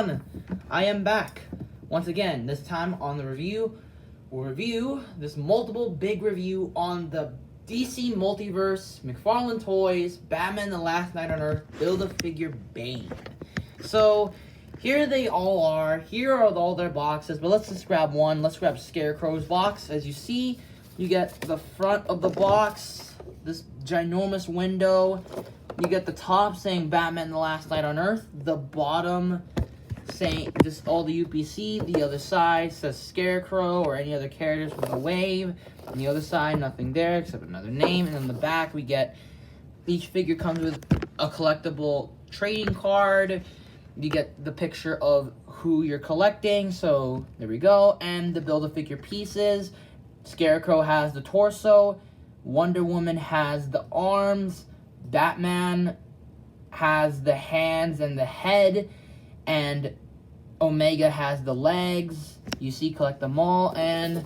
everyone, I am back once again. This time on the review, we'll review this multiple big review on the DC Multiverse, McFarlane Toys, Batman the Last Night on Earth, Build-A-Figure Bane. So, here they all are. Here are all their boxes, but let's just grab one. Let's grab Scarecrow's box. As you see, you get the front of the box, this ginormous window. You get the top saying Batman the Last Night on Earth, the bottom saying just all the UPC, the other side says Scarecrow or any other characters from the wave. On the other side, nothing there except another name. And on the back, we get each figure comes with a collectible trading card. You get the picture of who you're collecting. So there we go. And the Build-A-Figure pieces. Scarecrow has the torso. Wonder Woman has the arms. Batman has the hands and the head. And Omega has the legs. You see, collect them all. And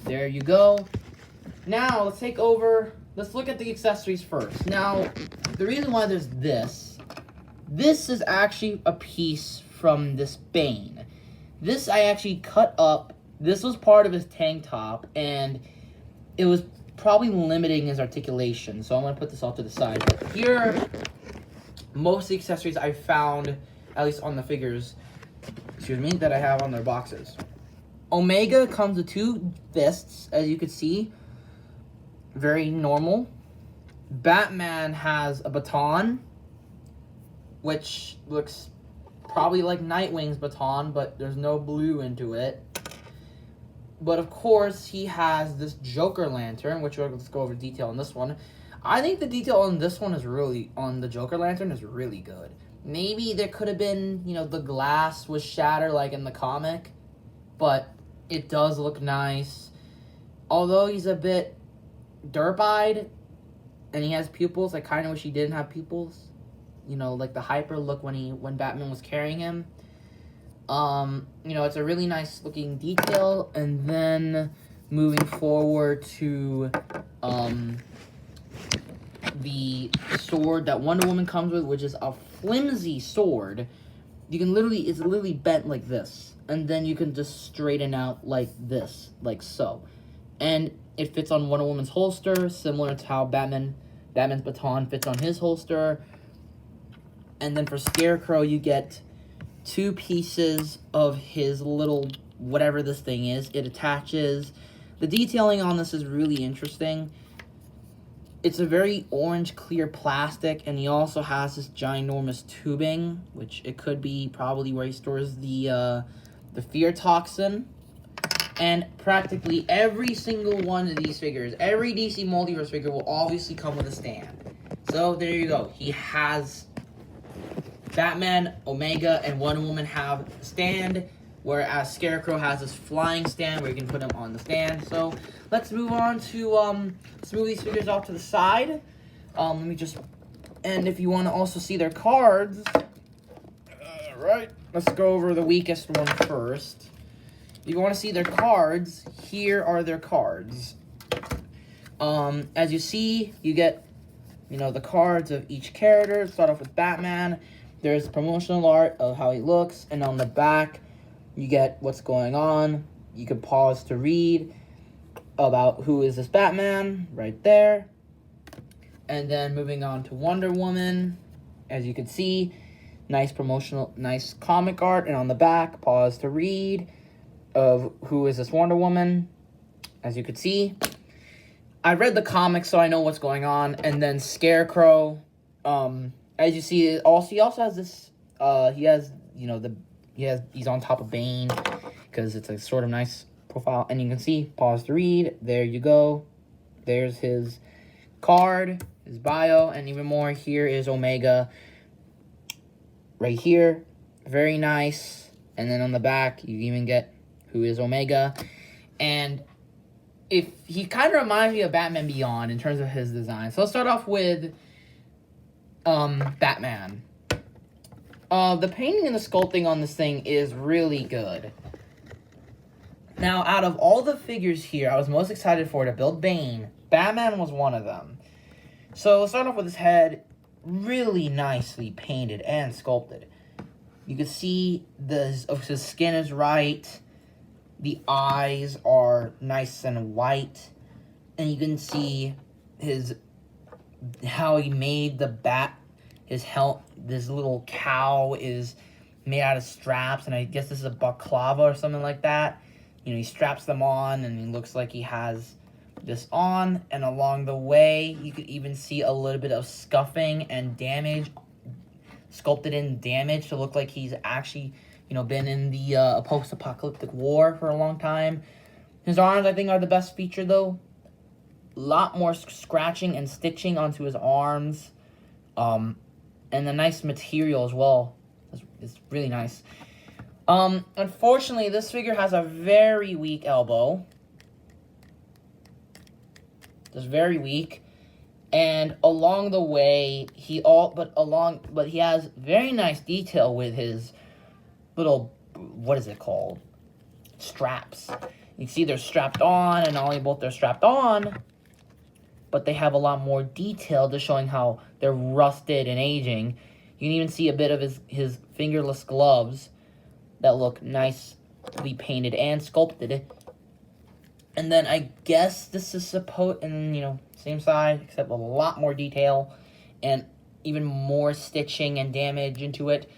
there you go. Now, let's take over. Let's look at the accessories first. Now, the reason why there's this is actually a piece from this Bane. This I actually cut up. This was part of his tank top, and it was probably limiting his articulation. So I'm going to put this off to the side. But here are most of the accessories I found, at least on the figures, that I have on their boxes. Omega comes with two fists, as you can see. Very normal. Batman has a baton, which looks probably like Nightwing's baton, but there's no blue into it. But of course, he has this Joker lantern, which let's go over detail on this one. I think the detail on this one is really, on the Joker lantern, is really good. Maybe there could have been, the glass was shattered like in the comic, but it does look nice. Although he's a bit derp-eyed and he has pupils, I kind of wish he didn't have pupils. Like the hyper look when Batman was carrying him. It's a really nice looking detail. And then moving forward to the sword that Wonder Woman comes with, which is a flimsy sword. It's literally bent like this, and then you can just straighten out like this, like so. And it fits on Wonder Woman's holster, similar to how Batman's baton fits on his holster. And then for Scarecrow, you get two pieces of his little whatever this thing is. It attaches. The detailing on this is really interesting. It's a very orange clear plastic, and he also has this ginormous tubing, which it could be probably where he stores the fear toxin. And practically every single one of these figures, every DC Multiverse figure will obviously come with a stand. So there you go. He has Batman, Omega, and Wonder Woman have the stand, whereas Scarecrow has this flying stand where you can put him on the stand. So let's move on to let's move these figures off to the side. And if you want to also see their cards, right? Let's go over the weakest one first. If you want to see their cards, here are their cards. As you see, you get the cards of each character. Start off with Batman. There's promotional art of how he looks, and on the back, you get what's going on. You can pause to read about who is this Batman right there. And then moving on to Wonder Woman. As you can see, nice comic art. And on the back, pause to read of who is this Wonder Woman. As you can see, I read the comics, so I know what's going on. And then Scarecrow, as you see, he also has this, he's on top of Bane, because it's a sort of nice profile. And you can see, pause to read, there you go. There's his card, his bio, and even more, here is Omega, right here. Very nice. And then on the back, you even get who is Omega. And if he kind of reminds me of Batman Beyond in terms of his design. So let's start off with Batman. The painting and the sculpting on this thing is really good. Now, out of all the figures here, I was most excited for to build Bane. Batman was one of them. So let's start off with his head. Really nicely painted and sculpted. You can see his skin is right. The eyes are nice and white. And you can see how he made the bat. This little cow is made out of straps, and I guess this is a baklava or something like that. You know, he straps them on, and he looks like he has this on, and along the way, you could even see a little bit of scuffing and damage, sculpted in damage to look like he's actually, you know, been in the post-apocalyptic war for a long time. His arms, I think, are the best feature, though. A lot more scratching and stitching onto his arms, and the nice material as well. It's really nice. Unfortunately, this figure has a very weak elbow. It's very weak, and along the way, he has very nice detail with his little, what is it called? Straps. You can see they're strapped on, and not only both they're strapped on, but they have a lot more detail, just showing how they're rusted and aging. You can even see a bit of his fingerless gloves that look nicely painted and sculpted. And then I guess this is and you know, same side, except a lot more detail and even more stitching and damage into it.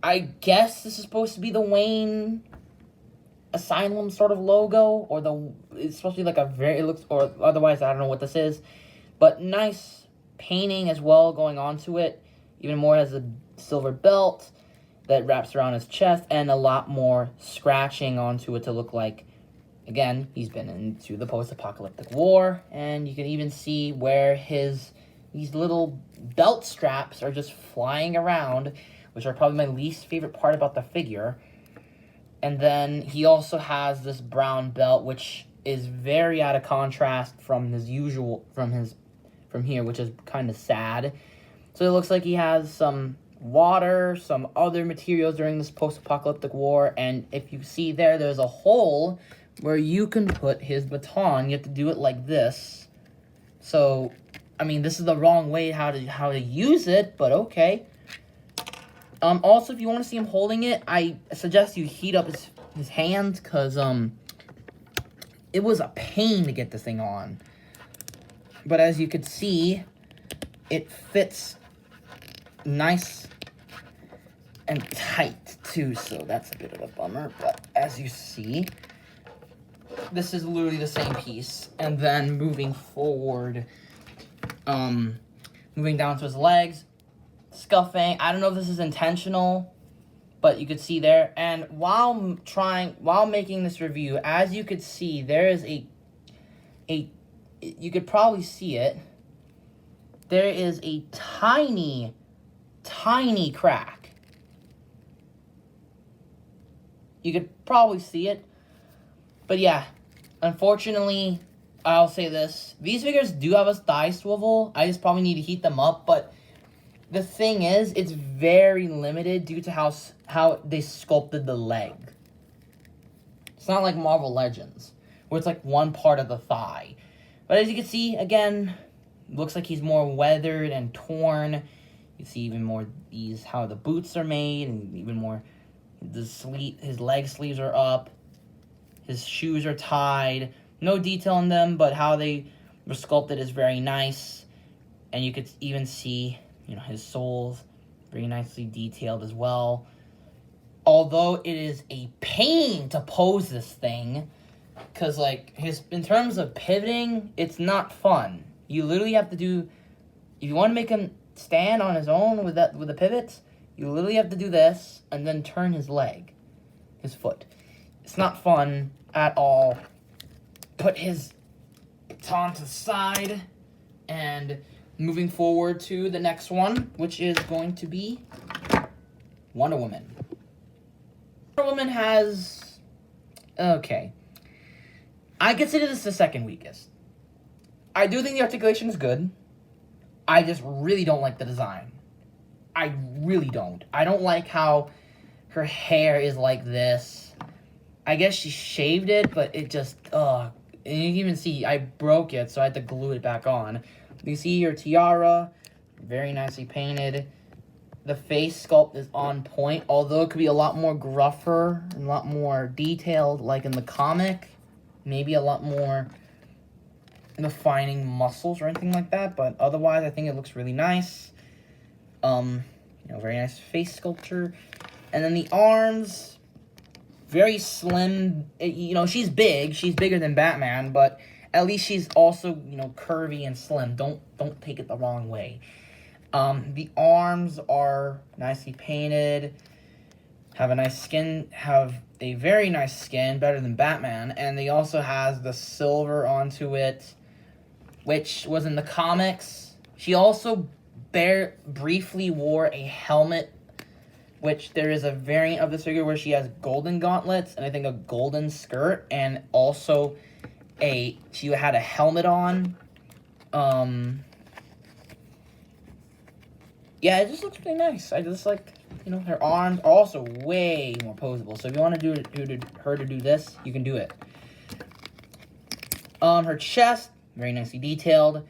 I guess this is supposed to be the Wayne Asylum sort of logo, or it's supposed to be like or otherwise I don't know what this is, but nice painting as well going onto it. Even more has a silver belt that wraps around his chest, and a lot more scratching onto it to look like, again, he's been into the post-apocalyptic war. And you can even see where these little belt straps are just flying around, which are probably my least favorite part about the figure. And then he also has this brown belt, which is very out of contrast from from here, which is kind of sad. So it looks like he has some water, some other materials during this post-apocalyptic war, and if you see there's a hole where you can put his baton. You have to do it like this. So, I mean, this is the wrong way how to use it, but okay. Also, if you want to see him holding it, I suggest you heat up his hands, because it was a pain to get this thing on. But as you could see, it fits nice and tight too, so that's a bit of a bummer. But as you see, this is literally the same piece. And then moving forward, moving down to his legs, scuffing. I don't know if this is intentional, but you could see there. And while making this review, as you could see, there is you could probably see it. There is a tiny crack. You could probably see it. But yeah, unfortunately, I'll say this. These figures do have a thigh swivel. I just probably need to heat them up. But the thing is, it's very limited due to how they sculpted the leg. It's not like Marvel Legends, where it's like one part of the thigh. But as you can see, again, looks like he's more weathered and torn. You see even more how the boots are made, and even more his leg sleeves are up. His shoes are tied. No detail on them, but how they were sculpted is very nice. And you could even see, you know, his soles very nicely detailed as well. Although it is a pain to pose this thing, because like in terms of pivoting, it's not fun. You literally have to do, if you want to make him stand on his own with the pivots, you literally have to do this and then turn his foot. It's not fun at all. Put his baton to the side, and moving forward to the next one, which is going to be Wonder Woman. Wonder Woman has, okay, I consider this the second weakest. I do think the articulation is good. I just really don't like the design. I really don't. I don't like how her hair is like this. I guess she shaved it, but it just, and you can even see I broke it, so I had to glue it back on. You see her tiara, very nicely painted. the face sculpt is on point, although it could be a lot more gruffer and a lot more detailed, like in the comic. Maybe a lot more defining muscles or anything like that, but otherwise I think it looks really nice. Very nice face sculpture. And then the arms, very slim. She's big. She's bigger than Batman, but at least she's also, curvy and slim. Don't take it the wrong way. The arms are nicely painted. Have a nice skin. Have a very nice skin, better than Batman. And they also has the silver onto it, which was in the comics. She also briefly wore a helmet, which there is a variant of this figure where she has golden gauntlets and I think a golden skirt, and also she had a helmet on. Yeah, it just looks pretty nice. I just like, her arms are also way more posable. So if you want to her to do this, you can do it. Her chest, very nicely detailed.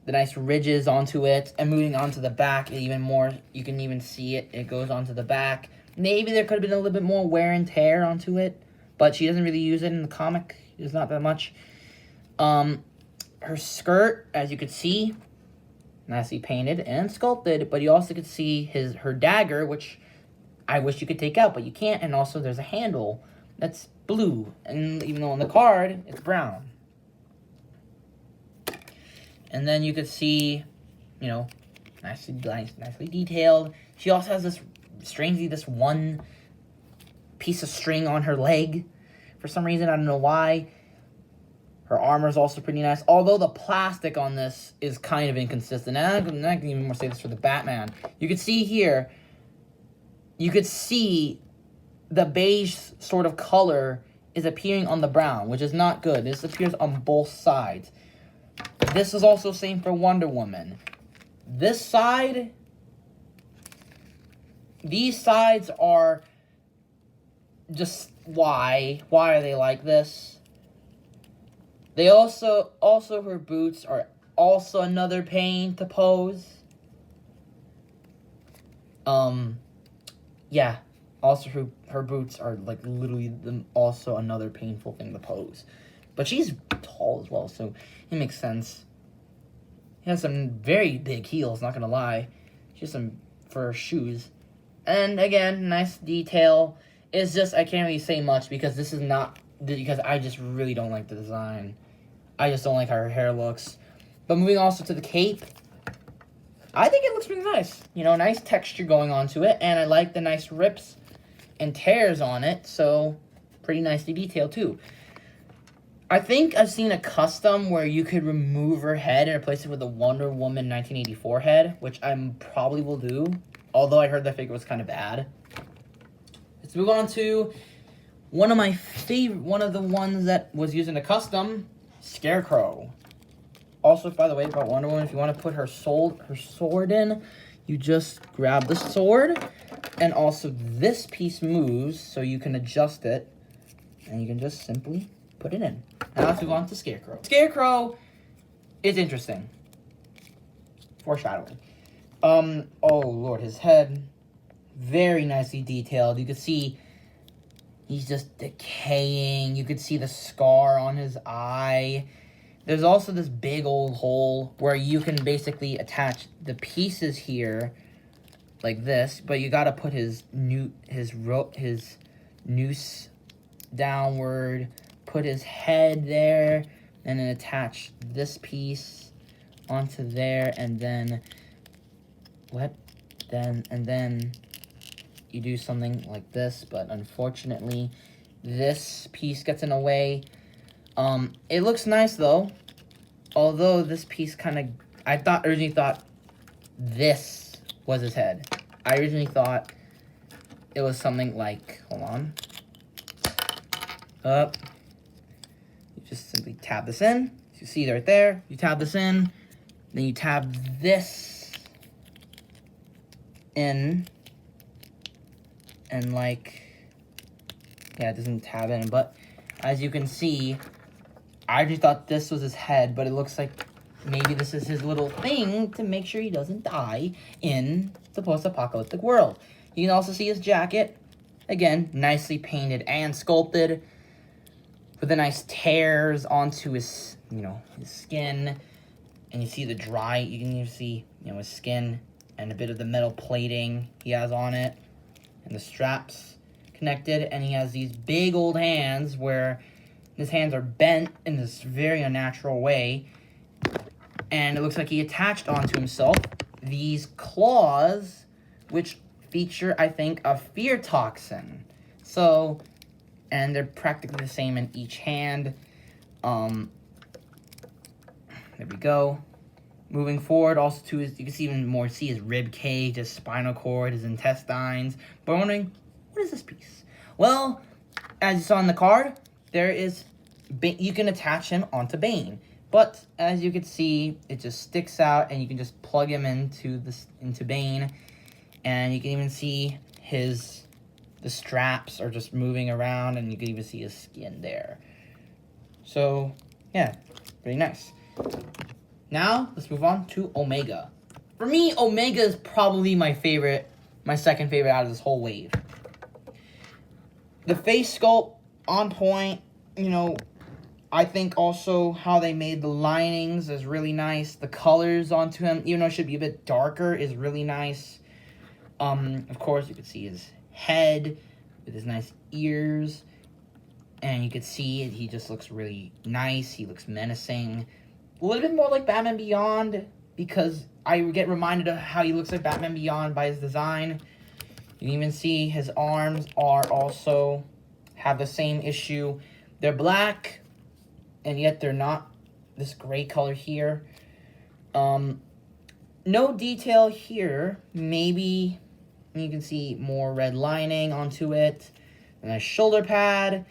The nice ridges onto it, and moving onto the back even more, you can even see it. It goes onto the back. Maybe there could have been a little bit more wear and tear onto it, but she doesn't really use it in the comic. There's not that much. Her skirt, as you could see, nicely painted and sculpted, but you also could see her dagger, which I wish you could take out, but you can't, and also there's a handle that's blue, and even though on the card, it's brown. And then you could see, nicely detailed. She also has this one piece of string on her leg. For some reason, I don't know why. Her armor is also pretty nice. Although the plastic on this is kind of inconsistent. And I can even more say this for the Batman. You can see here, you could see the beige sort of color is appearing on the brown, which is not good. This appears on both sides. This is also the same for Wonder Woman. This side, these sides are just why? Why are they like this? They also her boots are also another pain to pose. Yeah. Also her boots are like literally also another painful thing to pose. But she's tall as well, so it makes sense. She has some very big heels, not gonna lie. She has some fur shoes. And again, nice detail. It's just, I can't really say much because because I just really don't like the design. I just don't like how her hair looks. But moving also to the cape, I think it looks really nice. Nice texture going onto it, and I like the nice rips and tears on it, so pretty nicely detailed too. I think I've seen a custom where you could remove her head and replace it with a Wonder Woman 1984 head, which I probably will do, although I heard that figure was kind of bad. Let's move on to one of my favorite, one of the ones that was used in a custom, Scarecrow. Also, by the way, about Wonder Woman, if you want to put her sword in, you just grab the sword, and also this piece moves, so you can adjust it, and you can just simply put it in. Now let's move on to Scarecrow. Scarecrow is interesting. Foreshadowing. Oh lord, his head, very nicely detailed. You can see he's just decaying. You could see the scar on his eye. There's also this big old hole where you can basically attach the pieces here like this, but you gotta put his noose downward, put his head there, and then attach this piece onto there, and then then you do something like this, but unfortunately this piece gets in the way. It looks nice though, although this piece kind of, I originally thought this was his head. I originally thought it was something like, hold on, up. You just simply tab this in. You see right there. You tab this in, then you tab this in, and like, yeah, it doesn't tab in, but as you can see, I just thought this was his head, but it looks like maybe this is his little thing to make sure he doesn't die in It's a post-apocalyptic world. You can also see his jacket. Again, nicely painted and sculpted. With the nice tears onto his, his skin. And you see the dry, you can even see, his skin and a bit of the metal plating he has on it. And the straps connected. And he has these big old hands where his hands are bent in this very unnatural way. And it looks like he attached onto himself these claws, which feature, I think, a fear toxin. So, and they're practically the same in each hand. There we go. Moving forward, also to his, you can see even more, see his rib cage, his spinal cord, his intestines. But I'm wondering, what is this piece? Well, as you saw in the card, there is, you can attach him onto Bane. But as you can see, it just sticks out, and you can just plug him into Bane, and you can even see the straps are just moving around, and you can even see his skin there. So yeah, pretty nice. Now let's move on to Omega. For me, Omega is probably my second favorite out of this whole wave. The face sculpt on point, I think also how they made the linings is really nice. The colors onto him, even though it should be a bit darker, is really nice. Of course, you can see his head with his nice ears. And you can see he just looks really nice. He looks menacing. A little bit more like Batman Beyond, because I get reminded of how he looks like Batman Beyond by his design. You can even see his arms have the same issue. They're black, and yet they're not this gray color here. No detail here. Maybe you can see more red lining onto it, and a shoulder pad,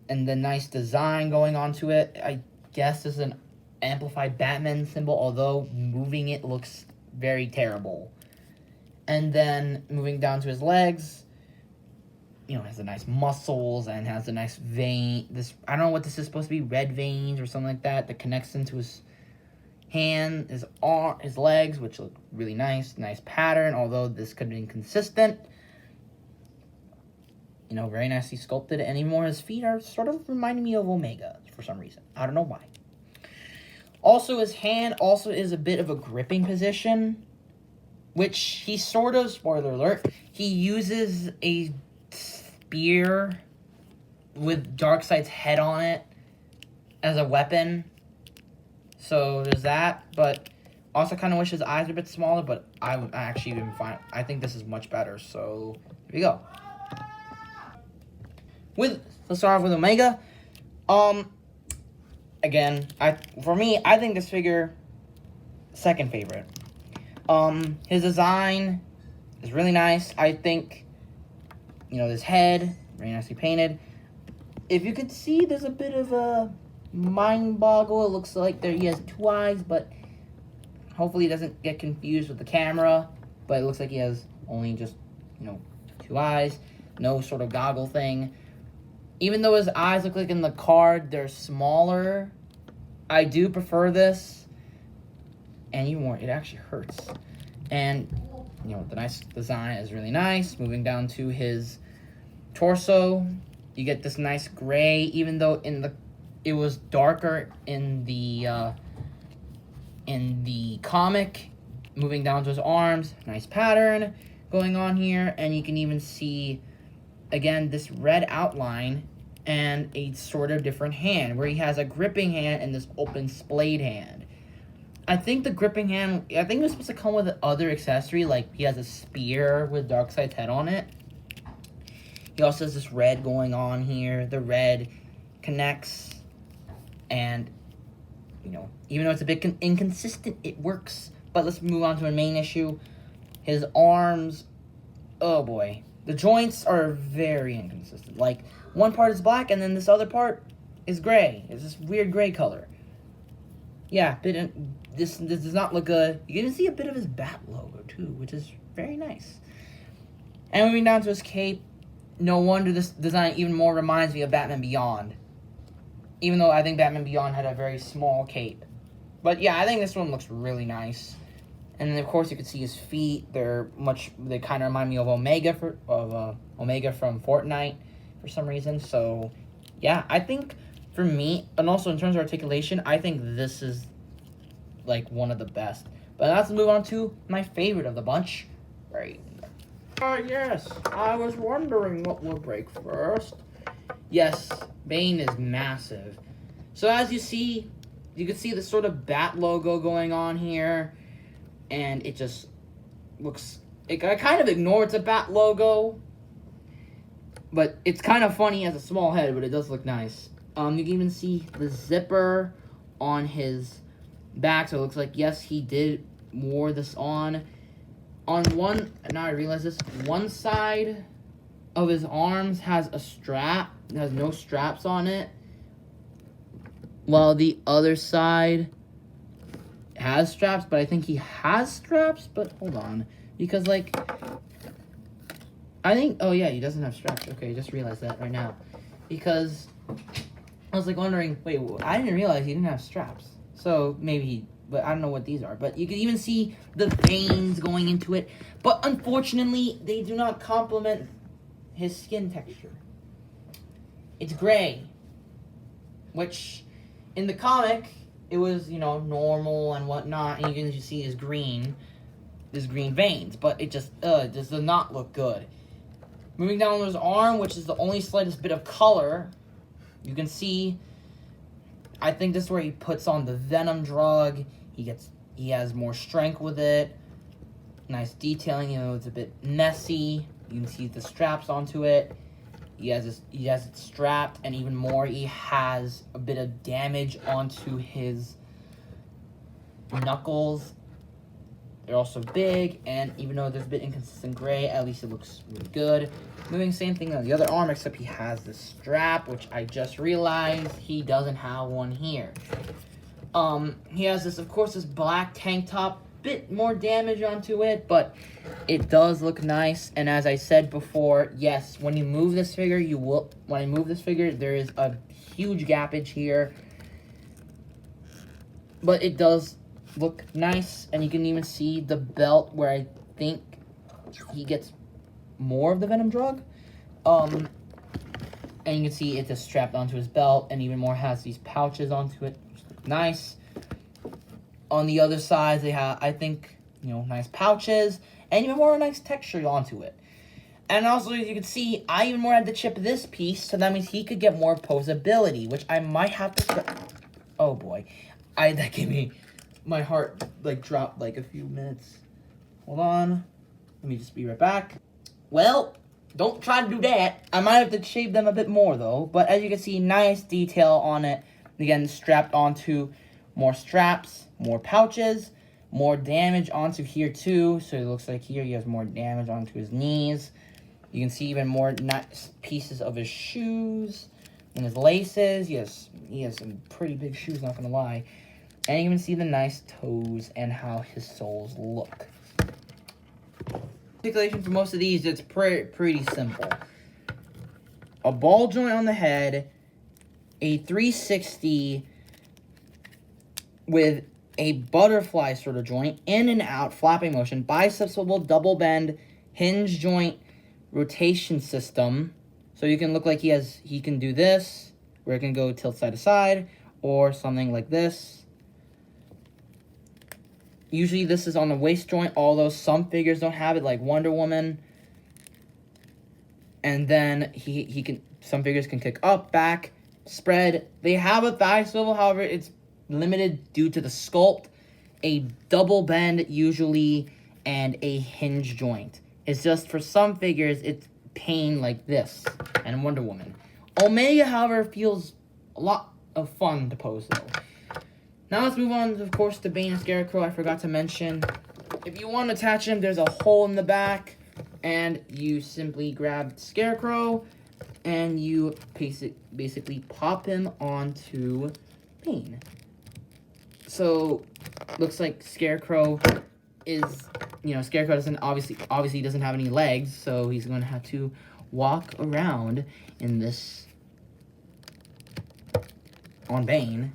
and the nice design going onto it. I guess this is an amplified Batman symbol, although moving it looks very terrible. And then moving down to his legs, has the nice muscles and has a nice vein. I don't know what this is supposed to be, red veins or something like that connects into his hand, his arm, his legs, which look really nice pattern, although this could be inconsistent. Very nicely sculpted. And even more, his feet are sort of reminding me of Omega for some reason. I don't know why. Also, his hand also is a bit of a gripping position, which he sort of, spoiler alert, he uses a spear with Darkseid's head on it as a weapon. So there's that, but also kind of wish his eyes were a bit smaller, but I actually even find, I think this is much better. So here we go. Let's start off with Omega. Again, for me, I think this figure, second favorite. His design is really nice. I think, this head, very nicely painted. If you could see, there's a bit of a mind boggle. It looks like he has two eyes, but hopefully he doesn't get confused with the camera. But it looks like he has only just, two eyes. No sort of goggle thing. Even though his eyes look like in the card, they're smaller. I do prefer this. And even more, it actually hurts. And, the nice design is really nice. Moving down to his torso, you get this nice gray, even though it was darker in the comic. Moving down to his arms, nice pattern going on here. And you can even see, again, this red outline and a sort of different hand, where he has a gripping hand and this open splayed hand. I think the gripping hand, I think it was supposed to come with other accessory, like he has a spear with Darkseid's head on it. He also has this red going on here. The red connects, and, even though it's a bit inconsistent, it works. But let's move on to a main issue. His arms, oh boy. The joints are very inconsistent. Like, one part is black, and then this other part is gray. It's this weird gray color. Yeah, this does not look good. You can see a bit of his bat logo, too, which is very nice. And moving down to his cape, no wonder this design even more reminds me of Batman Beyond. Even though I think Batman Beyond had a very small cape. But yeah, I think this one looks really nice. And then of course you can see his feet. They kind of remind me of Omega from Fortnite for some reason. So yeah, I think for me, and also in terms of articulation, I think this is like one of the best. But let's move on to my favorite of the bunch. Right. Yes, I was wondering what will break first. Yes, Bane is massive. So as you see, you can see the sort of bat logo going on here. And it just looks... I kind of ignore it's a bat logo. But it's kind of funny as a small head, but it does look nice. You can even see the zipper on his back. So it looks like, yes, he did wore this on. On one... Now I realize this. One side of his arms has a strap. It has no straps on it. While the other side has straps, but I think he has straps, but hold on, because like I think, oh yeah, he doesn't have straps. Okay, I just realized that right now, because I was like wondering, wait, I didn't realize he didn't have straps. So maybe but I don't know what these are, but you can even see the veins going into it, but unfortunately they do not complement his skin texture. It's gray, which in the comic it was, you know, normal and whatnot, and you can just see his green veins, but it just does not look good. Moving down his arm, which is the only slightest bit of color, you can see, I think this is where he puts on the venom drug. He has more strength with it. Nice detailing, you know, it's a bit messy. You can see the straps onto it. He has it strapped, and even more, he has a bit of damage onto his knuckles. They're also big, and even though there's a bit inconsistent gray, at least it looks really good. Moving same thing on the other arm, except he has this strap, which I just realized he doesn't have one here. He has this, of course, this black tank top, bit more damage onto it, but it does look nice. And as I said before, yes, when you move this figure, there is a huge gappage here, but it does look nice. And you can even see the belt where I think he gets more of the venom drug. And you can see it just strapped onto his belt, and even more has these pouches onto it, which look nice. On the other side, they have, I think, you know, nice pouches, and even more nice texture onto it. And also, as you can see, I even more had to chip this piece, so that means he could get more posability, which I might have to... Oh boy. That gave me... My heart, like, dropped, like, a few minutes. Hold on. Let me just be right back. Well, don't try to do that. I might have to shape them a bit more, though. But as you can see, nice detail on it. Again, strapped onto more straps, more pouches, more damage onto here, too. So it looks like here he has more damage onto his knees. You can see even more nice pieces of his shoes and his laces. He has some pretty big shoes, not gonna lie. And you can see the nice toes and how his soles look. Articulation for most of these, it's pretty simple. A ball joint on the head, a 360 with a butterfly sort of joint, in and out, flapping motion, bicep swivel, double bend, hinge joint, rotation system. So you can look like he can do this, where it can go tilt side to side, or something like this. Usually this is on the waist joint, although some figures don't have it, like Wonder Woman. And then some figures can kick up, back, spread. They have a thigh swivel, however, it's limited due to the sculpt. A double bend usually, and a hinge joint. It's just for some figures, it's pain like this, and Wonder Woman. Omega, however, feels a lot of fun to pose though. Now let's move on, of course, to Bane and Scarecrow. I forgot to mention, if you want to attach him, there's a hole in the back, and you simply grab Scarecrow, and you basically pop him onto Bane. So, looks like Scarecrow is, you know, Scarecrow doesn't, obviously doesn't have any legs, so he's going to have to walk around in this on Bane.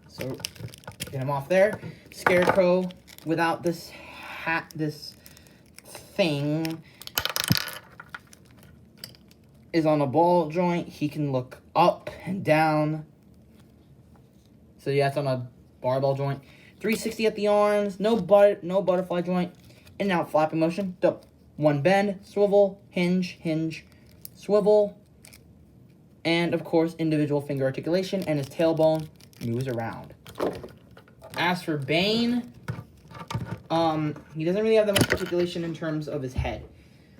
So, get him off there. Scarecrow without this hat, this thing is on a ball joint. He can look up and down. So yeah, it's on a barbell joint. 360 at the arms, no butterfly joint, in and out flapping motion. One bend, swivel, hinge, hinge, swivel, and of course individual finger articulation, and his tailbone moves around. As for Bane, he doesn't really have that much articulation in terms of his head.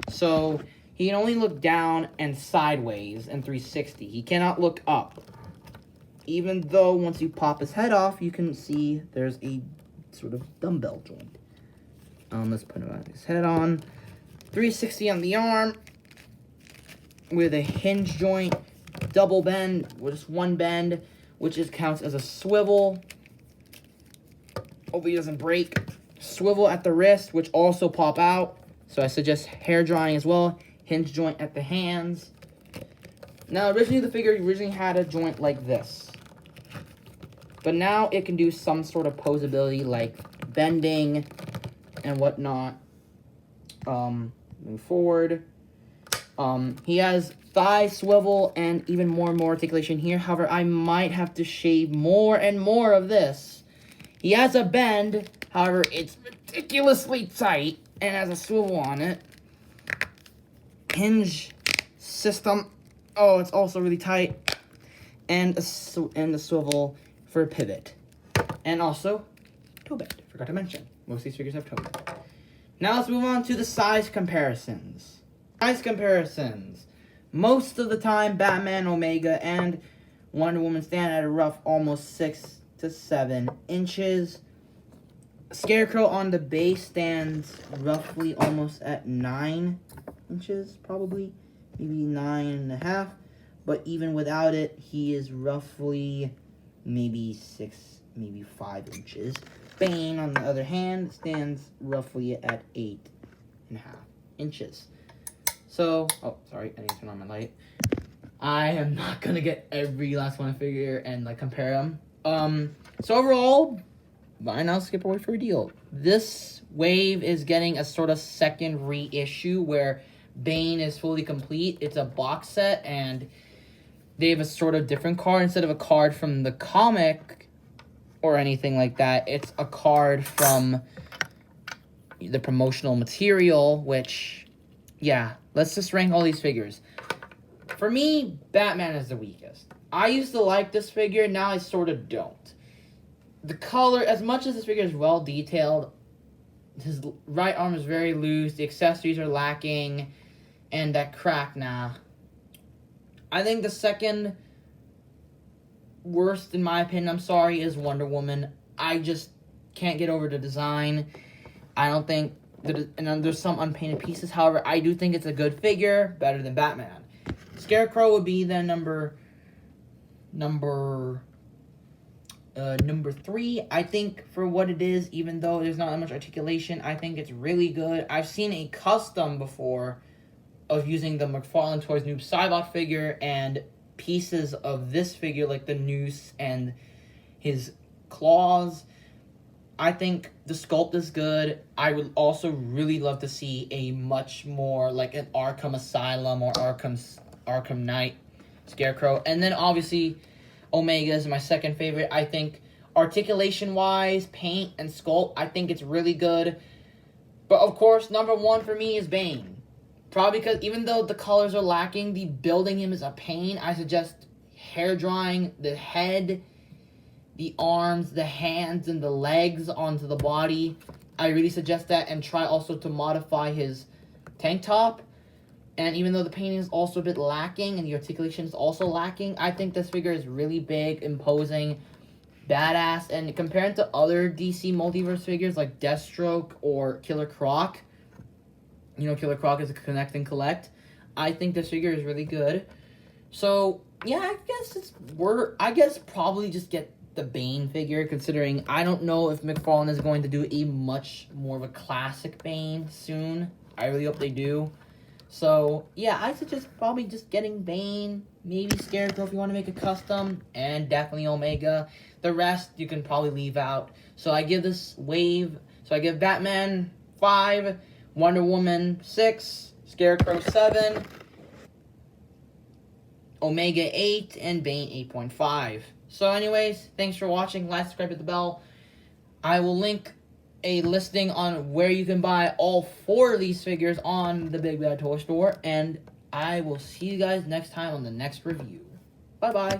So he can only look down and sideways in 360. He cannot look up. Even though once you pop his head off, you can see there's a sort of dumbbell joint. Let's put his head on. 360 on the arm with a hinge joint, double bend with just one bend, which counts as a swivel. Hopefully he doesn't break. Swivel at the wrist, which also pop out. So I suggest hair drying as well. Hinge joint at the hands. Now, originally the figure had a joint like this. But now it can do some sort of posability like bending and whatnot. Move forward. He has thigh swivel and even more articulation here. However, I might have to shave more and more of this. He has a bend. However, it's ridiculously tight and has a swivel on it. Hinge system. Oh, it's also really tight. And a swivel for a pivot. And also, toe bend. Forgot to mention. Most of these figures have toe bend. Now let's move on to the size comparisons. Size comparisons. Most of the time, Batman, Omega, and Wonder Woman stand at a rough almost 6 to 7 inches. Scarecrow on the base stands roughly almost at 9 inches, probably. Maybe 9.5. But even without it, he is roughly maybe 6, maybe 5 inches. Bane, on the other hand, stands roughly at 8.5 inches. So, oh, sorry, I need to turn on my light. I am not gonna get every last one figure and like compare them. So overall, why not skip away for a deal? This wave is getting a sort of second reissue where Bane is fully complete. It's a box set and they have a sort of different card. Instead of a card from the comic or anything like that, it's a card from the promotional material, which, yeah, let's just rank all these figures. For me, Batman is the weakest. I used to like this figure, now I sort of don't. The color, as much as this figure is well detailed, his right arm is very loose, the accessories are lacking, and that crack, nah. I think the second worst, in my opinion, I'm sorry, is Wonder Woman. I just can't get over the design. I don't think, and there's some unpainted pieces. However, I do think it's a good figure, better than Batman. Scarecrow would be the number 3. I think for what it is, even though there's not that much articulation, I think it's really good. I've seen a custom before of using the McFarlane Toys Noob Saibot figure and pieces of this figure, like the noose and his claws. I think the sculpt is good. I would also really love to see a much more like an Arkham Asylum or Arkham Knight Scarecrow. And then obviously Omega is my second favorite. I think articulation-wise, paint and sculpt, I think it's really good. But of course, number 1 for me is Bane. Probably because even though the colors are lacking, the building him is a pain. I suggest hair drying the head, the arms, the hands, and the legs onto the body. I really suggest that, and try also to modify his tank top. And even though the painting is also a bit lacking and the articulation is also lacking, I think this figure is really big, imposing, badass. And compared to other DC Multiverse figures like Deathstroke or Killer Croc, you know, Killer Croc is a connect and collect, I think this figure is really good. So, yeah, I guess probably just get the Bane figure, considering I don't know if McFarlane is going to do a much more of a classic Bane soon. I really hope they do. So, yeah, I suggest probably just getting Bane, maybe Scarecrow if you want to make a custom, and definitely Omega. The rest you can probably leave out. So I give this wave So I give Batman 5, Wonder Woman 6, Scarecrow 7, Omega 8, and Bane 8.5. So anyways, thanks for watching. Like, subscribe, hit the bell. I will link a listing on where you can buy all 4 of these figures on the Big Bad Toy Store. And I will see you guys next time on the next review. Bye-bye.